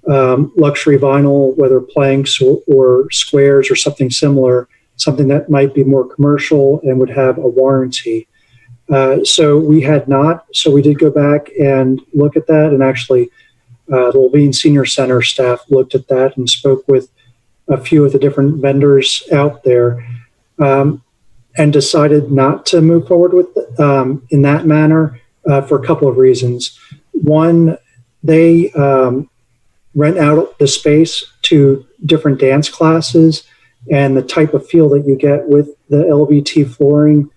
Speaker 15: luxury vinyl, whether planks or squares or something similar, something that might be more commercial and would have a warranty. So we had not. So we did go back and look at that, and actually the Levine Senior Center staff looked at that and spoke with a few of the different vendors out there, and decided not to move forward with in that manner for a couple of reasons. One, they rent out the space to different dance classes, and the type of feel that you get with the LVT flooring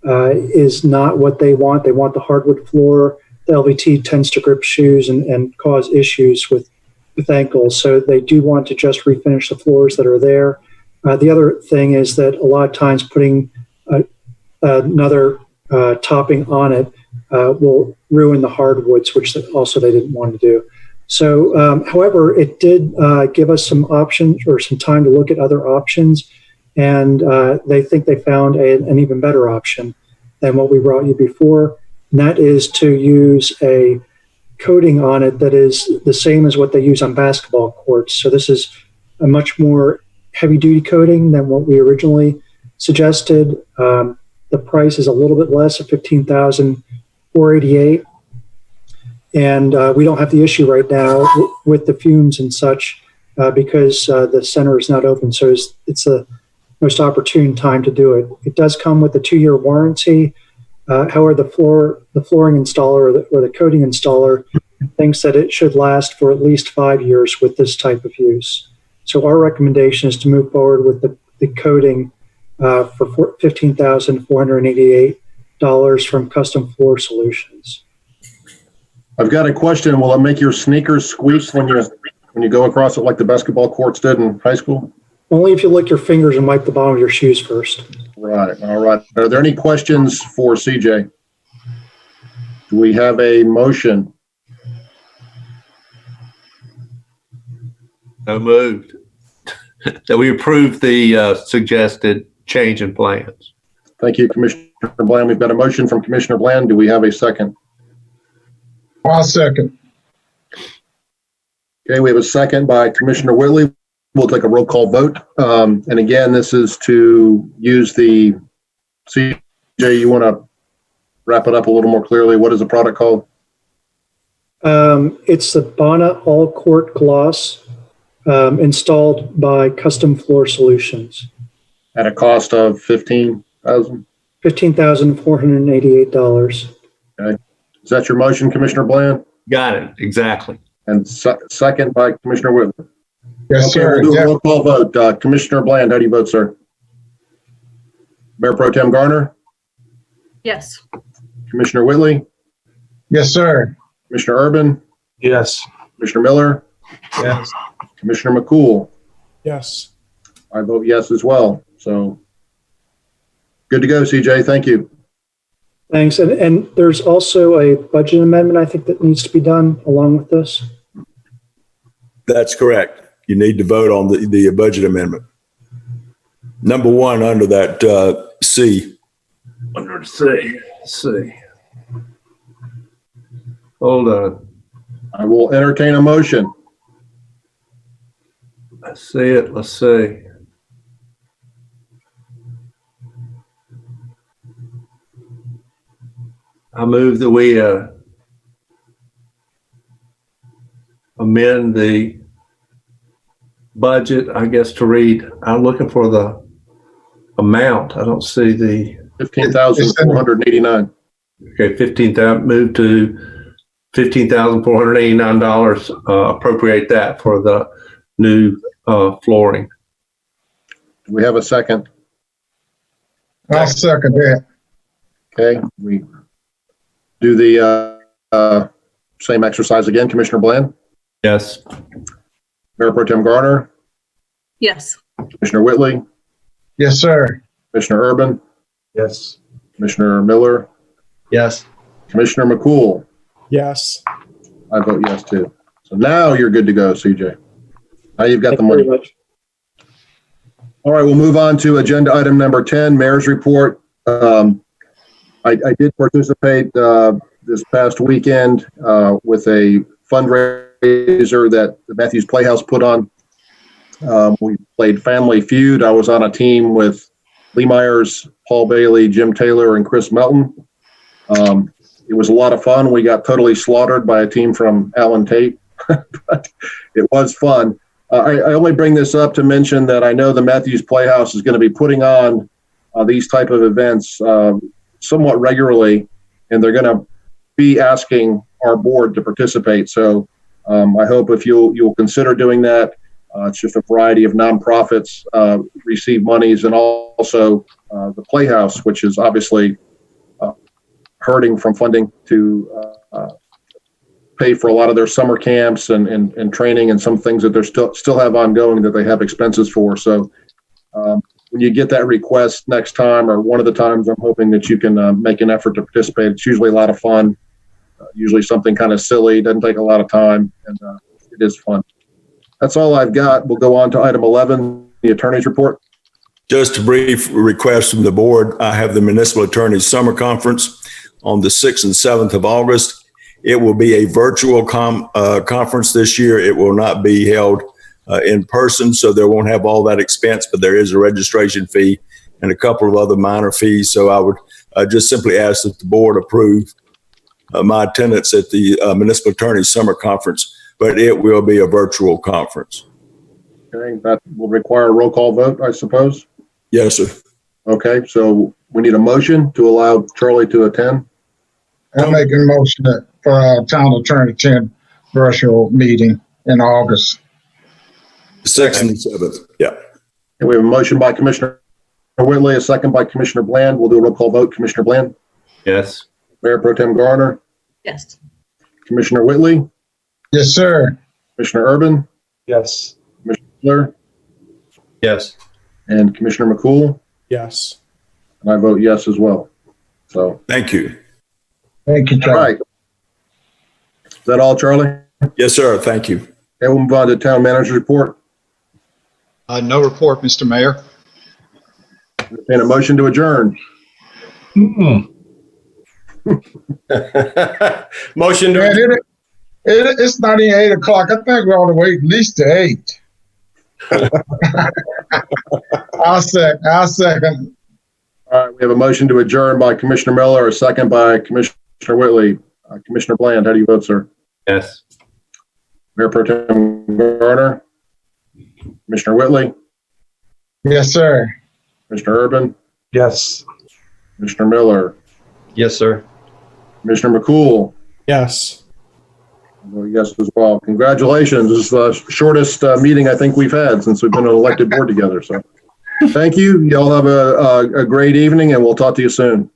Speaker 15: is not what they want. They want the hardwood floor. The LVT tends to grip shoes and cause issues with ankles, so they do want to just refinish the floors that are there. The other thing is that a lot of times putting another topping on it will ruin the hardwoods, which also they didn't want to do. So, however, it did give us some options or some time to look at other options, and they think they found an even better option than what we brought you before, and that is to use a coating on it that is the same as what they use on basketball courts. So this is a much more heavy-duty coating than what we originally suggested. the price is a little bit less at $15,488. And we don't have the issue right now with the fumes and such because the center is not open. So it's the most opportune time to do it. It does come with a 2-year warranty. However, the flooring installer or the coating installer thinks that it should last for at least 5 years with this type of use. So our recommendation is to move forward with the coating for $15,488 from Custom Floor Solutions.
Speaker 1: I've got a question. Will it make your sneakers squeak when you go across it like the basketball courts did in high school?
Speaker 15: Only if you lick your fingers and wipe the bottom of your shoes first.
Speaker 1: Right. All right. Are there any questions for CJ? Do we have a motion?
Speaker 2: So moved. That we approve the suggested change in plans.
Speaker 1: Thank you, Commissioner Bland. We've got a motion from Commissioner Bland. Do we have a second?
Speaker 3: I'll second.
Speaker 1: Okay, we have a second by Commissioner Whitley. We'll take a roll call vote. And again, this is to use the, CJ, you want to wrap it up a little more clearly? What is the product called?
Speaker 15: It's the Bana All Court Gloss installed by Custom Floor Solutions.
Speaker 1: At a cost of $15,000?
Speaker 15: $15,488.
Speaker 1: Okay. Is that your motion, Commissioner Bland?
Speaker 2: Got it. Exactly.
Speaker 1: And second by Commissioner Whitley.
Speaker 3: Yes,
Speaker 1: Okay,
Speaker 3: sir.
Speaker 1: we'll do a roll call vote. Commissioner Bland, how do you vote, sir? Mayor Pro Tem Garner?
Speaker 7: Yes.
Speaker 1: Commissioner Whitley?
Speaker 3: Yes, sir.
Speaker 1: Commissioner Urban?
Speaker 9: Yes.
Speaker 1: Commissioner Miller?
Speaker 9: Yes.
Speaker 1: Commissioner McCool?
Speaker 9: Yes.
Speaker 1: I vote yes as well. So good to go, CJ. Thank you.
Speaker 15: Thanks. And there's also a budget amendment, I think, that needs to be done along with this.
Speaker 12: That's correct. You need to vote on the budget amendment. Number one under that C.
Speaker 2: Under C. C. Hold on.
Speaker 1: I will entertain a motion.
Speaker 2: Let's see it. Let's see. I move that we amend the budget, I guess, to read. I'm looking for the amount. I don't see the
Speaker 1: $15,489.
Speaker 2: Okay, 15,000. Move to $15,489. Appropriate that for the new flooring.
Speaker 1: Do we have a second?
Speaker 3: I'll second that.
Speaker 1: Okay, we do the same exercise again. Commissioner Bland?
Speaker 2: Yes.
Speaker 1: Mayor Pro Tem Garner?
Speaker 7: Yes.
Speaker 1: Commissioner Whitley?
Speaker 3: Yes, sir.
Speaker 1: Commissioner Urban?
Speaker 9: Yes.
Speaker 1: Commissioner Miller?
Speaker 9: Yes.
Speaker 1: Commissioner McCool?
Speaker 9: Yes.
Speaker 1: I vote yes too. So now you're good to go, CJ. Now you've got the money.
Speaker 15: Very much.
Speaker 1: All right, we'll move on to agenda item number 10, Mayor's Report. I did participate this past weekend with a fundraiser that the Matthews Playhouse put on. We played Family Feud. I was on a team with Lee Myers, Paul Bailey, Jim Taylor, and Chris Melton. It was a lot of fun. We got totally slaughtered by a team from Allen Tate, but it was fun. I only bring this up to mention that I know the Matthews Playhouse is going to be putting on these type of events somewhat regularly, and they're going to be asking our board to participate. So I hope if you'll consider doing that. It's just a variety of nonprofits receive monies, and also the Playhouse, which is obviously hurting from funding to pay for a lot of their summer camps and training and some things that they still have ongoing that they have expenses for. So when you get that request next time, or one of the times, I'm hoping that you can make an effort to participate. It's usually a lot of fun, usually something kind of silly, doesn't take a lot of time, and it is fun. That's all I've got. We'll go on to item 11, the attorney's report.
Speaker 12: Just a brief request from the board. I have the Municipal Attorneys Summer Conference on the 6th and 7th of August. It will be a virtual conference this year. It will not be held in person, so there won't have all that expense, but there is a registration fee, and a couple of other minor fees. So I would just simply ask that the board approve my attendance at the Municipal Attorney Summer Conference, but it will be a virtual conference.
Speaker 1: Okay, that will require a roll call vote, I suppose.
Speaker 12: Yes, sir.
Speaker 1: Okay, so we need a motion to allow Charlie to attend.
Speaker 3: I'm making a motion for our town attorney to attend virtual meeting in August.
Speaker 12: 6th and 7th. Yeah.
Speaker 1: And we have a motion by Commissioner Whitley, a second by Commissioner Bland. We'll do a roll call vote. Commissioner Bland?
Speaker 2: Yes.
Speaker 1: Mayor Pro Tem Garner?
Speaker 7: Yes.
Speaker 1: Commissioner Whitley?
Speaker 3: Yes, sir.
Speaker 1: Commissioner Urban?
Speaker 9: Yes.
Speaker 1: Commissioner Miller?
Speaker 2: Yes.
Speaker 1: And Commissioner McCool?
Speaker 9: Yes.
Speaker 1: And I vote yes as well. So,
Speaker 12: Thank you.
Speaker 3: Thank you,
Speaker 1: all
Speaker 3: Charlie.
Speaker 1: right. Is that all, Charlie?
Speaker 12: Yes, sir. Thank you.
Speaker 1: Okay, we'll move on to town manager's report.
Speaker 5: No report, Mr. Mayor.
Speaker 1: And a motion to adjourn.
Speaker 6: Motion to
Speaker 3: Man, it's not even 8 o'clock. I think we ought to wait at least to 8. I'll second.
Speaker 1: All right, we have a motion to adjourn by Commissioner Miller, a second by Commissioner Whitley. Commissioner Bland, how do you vote, sir?
Speaker 2: Yes.
Speaker 1: Mayor Pro Tem Garner? Commissioner Whitley?
Speaker 3: Yes, sir.
Speaker 1: Commissioner Urban?
Speaker 9: Yes.
Speaker 1: Commissioner Miller?
Speaker 9: Yes, sir.
Speaker 1: Commissioner McCool?
Speaker 9: Yes.
Speaker 1: I vote yes as well. Congratulations. This is the shortest meeting I think we've had since we've been an elected board together. So thank you. Y'all have a great evening, and we'll talk to you soon.